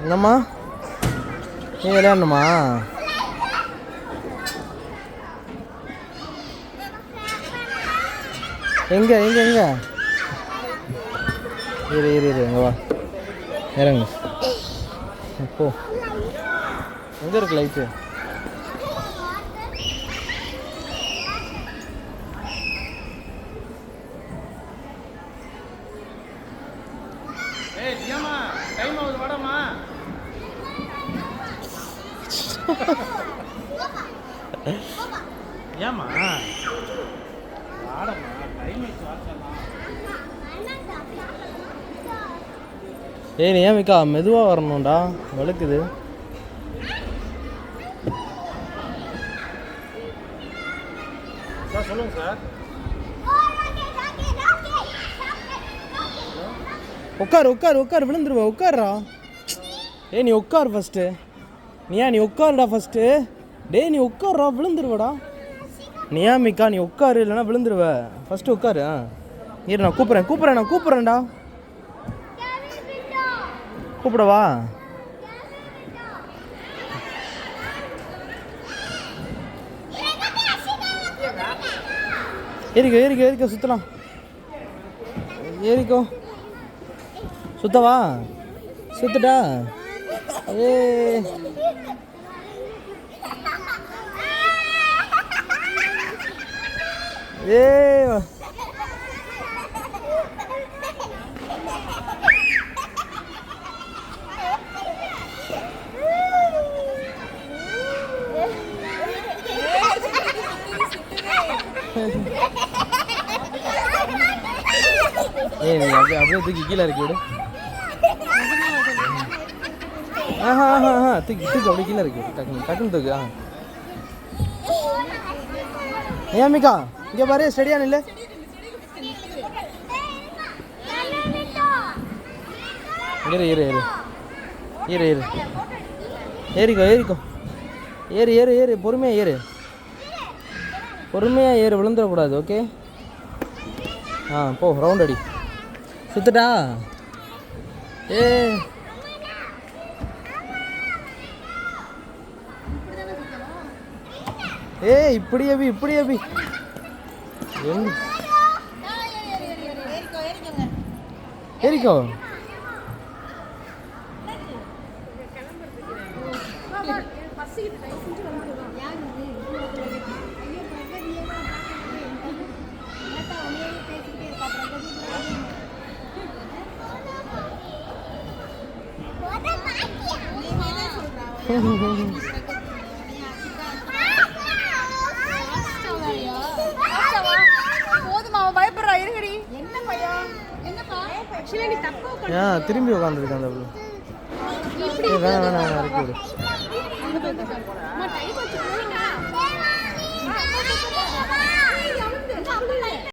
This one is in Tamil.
என்னம்மா நீ விளையாடணுமா? எங்க எங்க எங்க இரு இரு இரு எங்க வா இறங்கு போ. எங்கே இருக்கு லைட்டு? ஏமா ஏய் நீ ஏன் மிக்கா மெதுவாக வரணும்டா, வழுக்குது. சார் சொல்லுங்கள் சார். உட்கார் உட்கார் உட்கார், விழுந்துருவா. உட்கார்றா. ஏய் நீ உட்கார் ஃபஸ்ட்டு. நீ உட்காருடா ஃபஸ்ட்டு. டேய் நீ உட்கார்றா, விழுந்துருவடா. நீ ஏன் மிக்கா நீ உட்காரு, இல்லைனா விழுந்துருவ. ஃபஸ்ட்டு உட்காரு. இரு நான் கூப்பிட்றேன்டா. கூப்பிடவா? ஏறிக்கோ சுற்றலாம். ஏறிக்கோ சுத்தவா? சுத்துட்டா? ஏ ஏ ஏய் நீ அப்படியே தூக்கி கீழே இறக்கி விடு. தூக்கி அப்படியே கீழே இறக்கி டக்குன்னு தூக்கு. ஏன் மிக்கா இங்கே பாரு, ஸ்டெடியான இல்லை. இரு ஏறிக்கோ. ஏறு பொறுமையாக ஏறு, விழுந்துடக்கூடாது. ஓகே போ, ரவுண்ட் அடி. சுத்துட்டா? இப்படி அபி ஏறிக்கோ. திரும்பி உட்காந்துருக்கேன் அந்த வேணாம் இருக்கு.